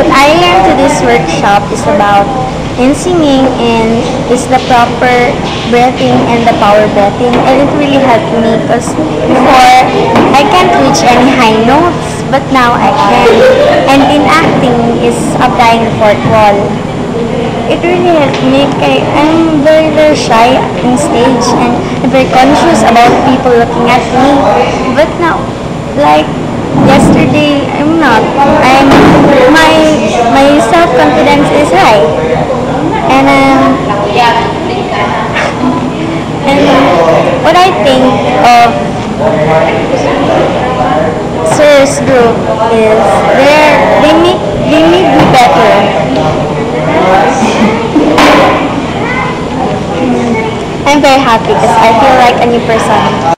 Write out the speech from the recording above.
what I learned to this workshop is about in singing and is the proper breathing and the power breathing, and it really helped me because before I can't reach any high notes, but now I can. And in acting is applying the fourth wall. It really helped me. I'm very shy in stage and very conscious about people looking at me. But now, like yesterday, I'm not. My self confidence is high, and what I think of Sir's group is they make me better. I'm very happy because I feel like a new person.